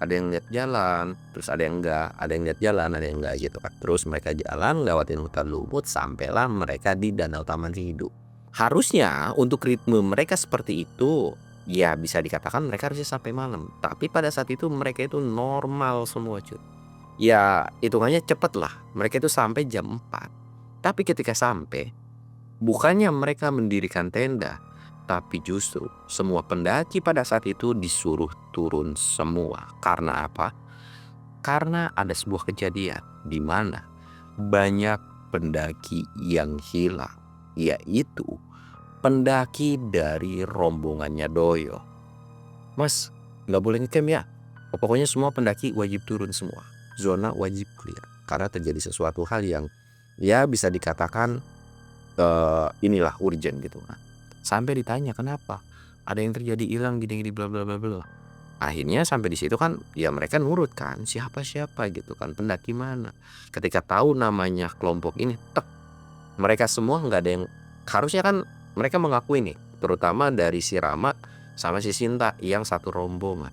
Ada yang lihat jalan, terus ada yang enggak, ada yang lihat jalan, ada yang enggak gitu kan. Terus mereka jalan lewatin hutan lumut sampailah mereka di Danau Taman Ridho. Harusnya untuk ritme mereka seperti itu, ya bisa dikatakan mereka harusnya sampai malam. Tapi pada saat itu mereka itu normal semua cuy. Ya hitungannya cepet lah, mereka itu sampai jam 4. Tapi ketika sampai, bukannya mereka mendirikan tenda, tapi justru semua pendaki pada saat itu disuruh turun semua. Karena apa? Karena ada sebuah kejadian di mana banyak pendaki yang hilang, yaitu pendaki dari rombongannya Doyo. "Mas, nggak boleh ngecamp ya? Pokoknya semua pendaki wajib turun semua. Zona wajib clear. Karena terjadi sesuatu hal yang ya bisa dikatakan inilah urgent gitu kan." Sampai ditanya kenapa, "Ada yang terjadi hilang gini-gini bla bla bla bla." Akhirnya sampai di situ kan ya mereka nurut kan, siapa gitu kan, pendaki mana. Ketika tahu namanya kelompok ini, mereka semua nggak ada yang, harusnya kan mereka mengakui nih, terutama dari si Rama sama si Sinta yang satu rombongan.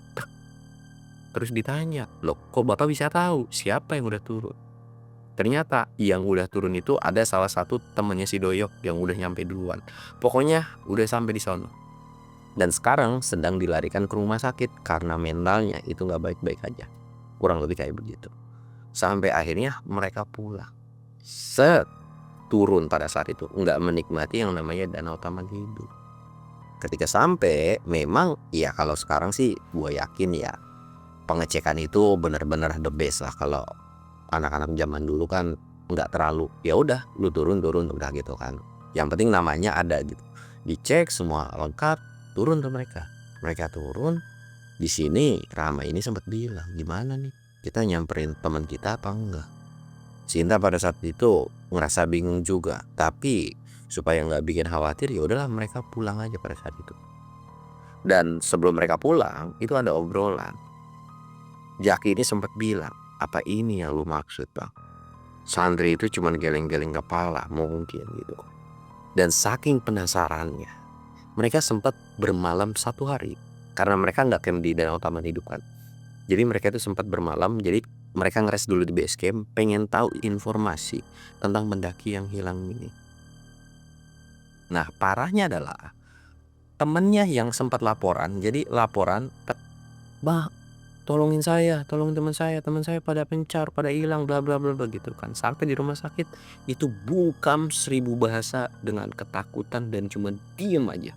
Terus ditanya, "Loh kok Bapak bisa tahu siapa yang udah turun?" Ternyata yang udah turun itu ada salah satu temennya si Doyok yang udah nyampe duluan. Pokoknya udah sampai di sono. dan sekarang sedang dilarikan ke rumah sakit karena mentalnya itu nggak baik-baik aja. Kurang lebih kayak begitu. Sampai akhirnya mereka pulang. Turun pada saat itu, nggak menikmati yang namanya Danau Taman Hidup. Ketika sampai, memang ya kalau sekarang sih gue yakin ya pengecekan itu bener-bener the best lah. Kalau anak-anak zaman dulu kan nggak terlalu, ya udah lu turun udah gitu kan. Yang penting namanya ada gitu. Dicek semua lengkap, turun tuh mereka turun. Di sini Rama ini sempat bilang, gimana nih kita nyamperin teman kita apa enggak. Sinta pada saat itu ngerasa bingung juga, tapi supaya nggak bikin khawatir ya udahlah mereka pulang aja pada saat itu. Dan sebelum mereka pulang itu ada obrolan. Jaki ini sempat bilang, apa ini yang lu maksud bang? Santri itu cuman geleng-geleng kepala mungkin gitu. Dan saking penasarannya, mereka sempat bermalam 1 hari karena mereka nggak camp di Danau Taman Hidup kan. Jadi mereka itu sempat bermalam, jadi mereka ngeres dulu di base camp, pengen tahu informasi tentang pendaki yang hilang ini. Nah parahnya adalah temennya yang sempat laporan, jadi laporan, bang tolongin saya, tolongin teman saya pada pencar, pada hilang, bla bla bla gitu kan. Sampai di rumah sakit itu bungkam 1000 bahasa dengan ketakutan dan cuma diem aja.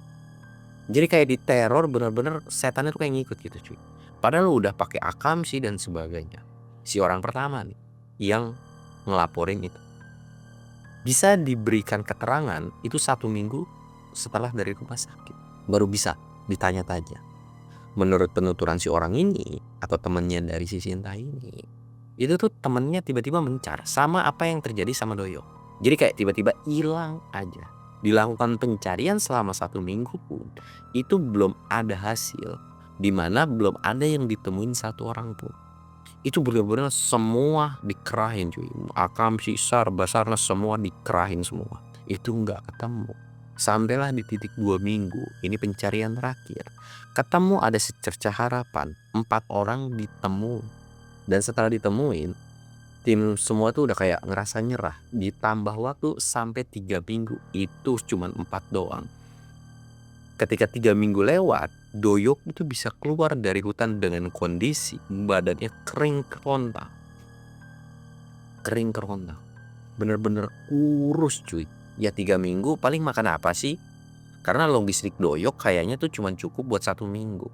Jadi kayak diteror, bener-bener setannya tuh kayak ngikut gitu cuy. Padahal udah pakai akamsi dan sebagainya. Si orang pertama nih yang ngelaporin itu bisa diberikan keterangan itu 1 minggu setelah dari rumah sakit, baru bisa ditanya-tanya. Menurut penuturan si orang ini atau temennya dari si Sinta ini, itu tuh temennya tiba-tiba mencar sama apa yang terjadi sama Doyo. Jadi kayak tiba-tiba hilang aja. Dilakukan pencarian selama 1 minggu pun itu belum ada hasil, dimana belum ada yang ditemuin 1 orang pun. Itu benar-benar semua dikerahin cuy. Akam, Sisar, Basarnas semua dikerahin semua. Itu nggak ketemu. Sampailah di titik 2 minggu ini pencarian terakhir. Ketemu ada secercah harapan. 4 orang ditemu. Dan setelah ditemuin, tim semua tuh udah kayak ngerasa nyerah. Ditambah waktu sampai 3 minggu. Itu cuma 4 doang. Ketika 3 minggu lewat, Doyok itu bisa keluar dari hutan dengan kondisi badannya kering kerontang. Kering kerontang. Bener-bener kurus cuy. Ya 3 minggu paling makan apa sih? Karena logistik Doyok kayaknya tuh cuma cukup buat 1 minggu.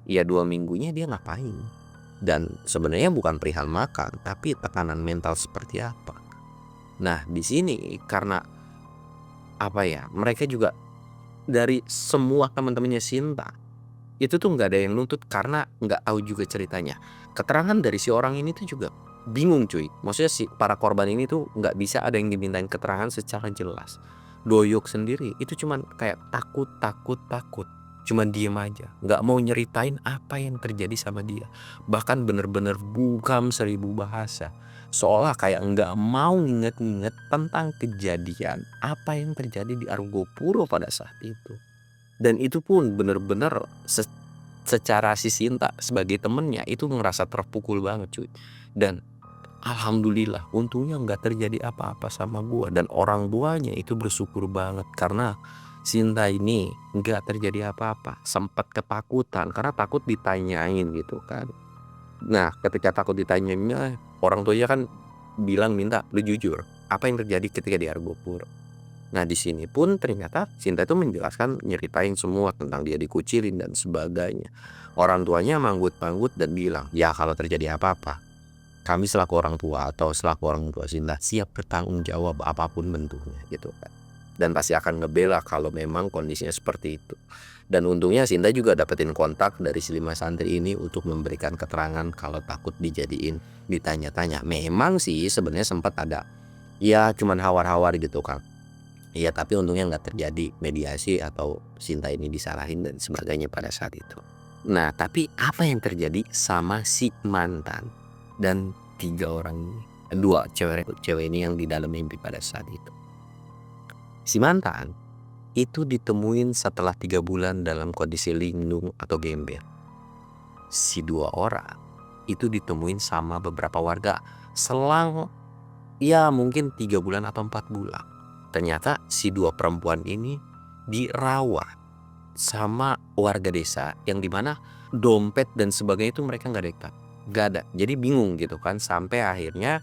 Ya 2 minggunya dia ngapain? Dan sebenarnya bukan perihal makan, tapi tekanan mental seperti apa. Nah di sini karena apa ya? Mereka juga dari semua teman-temannya Sinta itu tuh nggak ada yang nuntut karena nggak tahu juga ceritanya. Keterangan dari si orang ini tuh juga bingung cuy. Maksudnya si para korban ini tuh nggak bisa ada yang dimintain keterangan secara jelas. Doyok sendiri itu cuman kayak takut, cuman diem aja, nggak mau nyeritain apa yang terjadi sama dia. Bahkan bener-bener bungkam 1000 bahasa, seolah kayak nggak mau nginget-nginget tentang kejadian apa yang terjadi di Argopuro pada saat itu. Dan itu pun bener-bener secara si Sinta sebagai temennya itu ngerasa terpukul banget cuy. Dan alhamdulillah untungnya nggak terjadi apa-apa sama gua, dan orang tuanya itu bersyukur banget karena Sinta ini nggak terjadi apa-apa. Sempat ketakutan karena takut ditanyain gitu kan. Nah ketika takut ditanyainnya, orang tuanya kan bilang minta lu jujur apa yang terjadi ketika di Argopuro. Nah di sini pun ternyata Sinta itu menjelaskan, nyeritain semua tentang dia dikucilin dan sebagainya. Orang tuanya manggut-manggut dan bilang, ya kalau terjadi apa-apa, kami selaku orang tua atau selaku orang tua Sinta siap bertanggung jawab apapun bentuknya gitu kan. Dan pasti akan ngebela kalau memang kondisinya seperti itu. Dan untungnya Sinta juga dapetin kontak dari si 5 santri ini untuk memberikan keterangan kalau takut dijadiin ditanya-tanya. Memang sih sebenarnya sempat ada, ya cuman hawar-hawar gitu kan. Iya tapi untungnya nggak terjadi mediasi atau Sinta ini disalahin dan sebagainya pada saat itu. Nah tapi apa yang terjadi sama si mantan dan 3 orang ini, 2 cewek ini yang di dalam mimpi pada saat itu. Si mantan itu ditemuin setelah 3 bulan dalam kondisi linglung atau gembel. Si 2 orang itu ditemuin sama beberapa warga selang ya mungkin 3 bulan atau 4 bulan. Ternyata si 2 perempuan ini dirawat sama warga desa yang dimana dompet dan sebagainya itu mereka nggak ada. Jadi bingung gitu kan, sampai akhirnya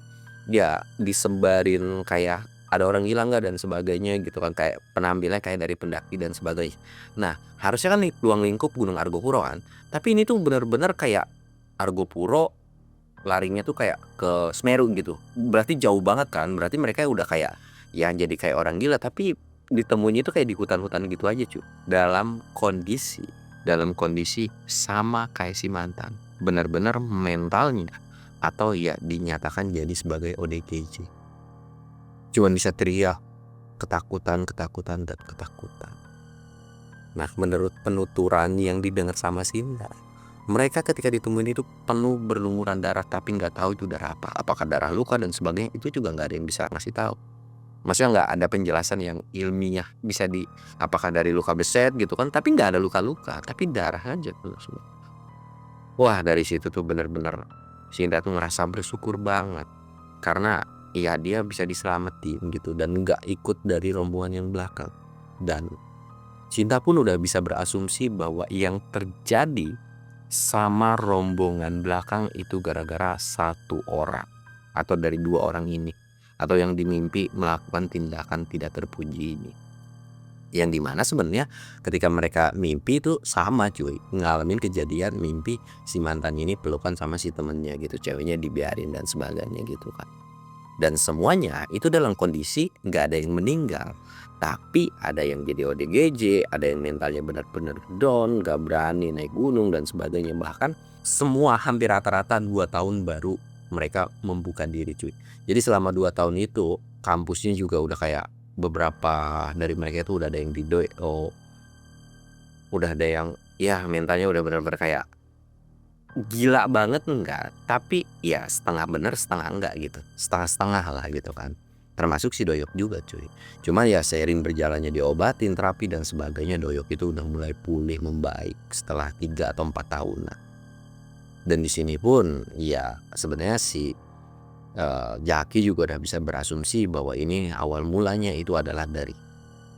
ya disebarin kayak ada orang hilang nggak dan sebagainya gitu kan, kayak penampilannya kayak dari pendaki dan sebagainya. Nah, harusnya kan nih ruang lingkup Gunung Argopuro kan, tapi ini tuh bener-bener kayak Argopuro larinya tuh kayak ke Semeru gitu. Berarti jauh banget kan, berarti mereka udah kayak ya jadi kayak orang gila, tapi ditemuinya itu kayak di hutan-hutan gitu aja cuy. Dalam kondisi sama kayak si mantan. Benar-benar mentalnya atau ya dinyatakan jadi sebagai ODGJ. Cuman bisa teriak ketakutan, ketakutan, dan ketakutan. Nah, menurut penuturan yang didengar sama Sinda, mereka ketika ditemuin itu penuh berlumuran darah, tapi nggak tahu itu darah apa. Apakah darah luka dan sebagainya, itu juga nggak ada yang bisa ngasih tahu. Maksudnya nggak ada penjelasan yang ilmiah bisa apakah dari luka beset gitu kan, tapi nggak ada luka-luka, tapi darah aja tuh semua. Wah, dari situ tuh bener-bener Sinda tuh ngerasa bersyukur banget karena ya dia bisa diselamatin gitu dan nggak ikut dari rombongan yang belakang. Dan Sinta pun udah bisa berasumsi bahwa yang terjadi sama rombongan belakang itu gara-gara satu orang atau dari dua orang ini, atau yang dimimpi melakukan tindakan tidak terpuji ini. Yang dimana sebenarnya ketika mereka mimpi itu sama cuy, ngalamin kejadian mimpi si mantan ini pelukan sama si temennya gitu, ceweknya dibiarin dan sebagainya gitu kan. Dan semuanya itu dalam kondisi nggak ada yang meninggal, tapi ada yang jadi ODGJ, ada yang mentalnya benar-benar down, nggak berani naik gunung dan sebagainya. Bahkan semua hampir rata-rata 2 tahun baru mereka membuka diri cuy. Jadi selama 2 tahun itu kampusnya juga udah kayak beberapa dari mereka itu udah ada yang udah ada yang ya mentalnya udah benar-benar kayak gila banget enggak, tapi ya setengah bener setengah enggak gitu, setengah-setengah lah gitu kan. Termasuk si Doyok juga cuy. Cuma ya seiring berjalannya diobatin, terapi dan sebagainya, Doyok itu udah mulai pulih membaik setelah 3 atau 4 tahunan. Dan di sini pun ya sebenarnya si Jaki juga udah bisa berasumsi bahwa ini awal mulanya itu adalah dari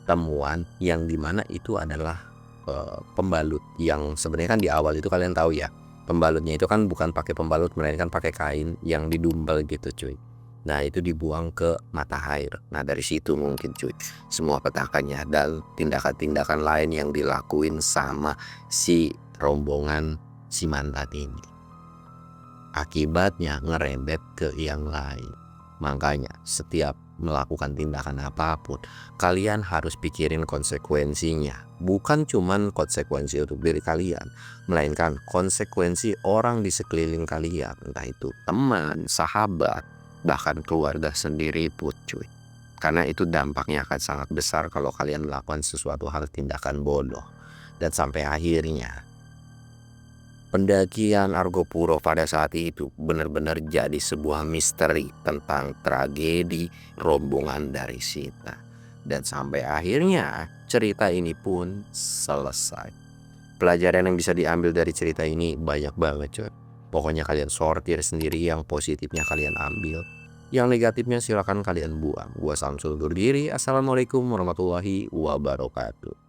temuan yang dimana itu adalah pembalut yang sebenarnya kan di awal itu kalian tahu ya, pembalutnya itu kan bukan pakai pembalut melainkan pakai kain yang didumbel gitu cuy. Nah itu dibuang ke mata air. Nah dari situ mungkin cuy semua petakannya dan tindakan-tindakan lain yang dilakuin sama si rombongan si mantan ini, akibatnya ngerembet ke yang lain. Makanya setiap melakukan tindakan apapun, kalian harus pikirin konsekuensinya. Bukan cuman konsekuensi untuk diri kalian, melainkan konsekuensi orang di sekeliling kalian. Entah itu teman, sahabat, bahkan keluarga sendiri pun cuy. Karena itu dampaknya akan sangat besar kalau kalian melakukan sesuatu hal tindakan bodoh. Dan sampai akhirnya pendakian Argopuro pada saat itu benar-benar jadi sebuah misteri tentang tragedi rombongan dari Sita. Dan sampai akhirnya cerita ini pun selesai. Pelajaran yang bisa diambil dari cerita ini banyak banget coy. Pokoknya kalian sortir sendiri, yang positifnya kalian ambil, yang negatifnya silakan kalian buang. Gua Samsul undur diri. Assalamualaikum warahmatullahi wabarakatuh.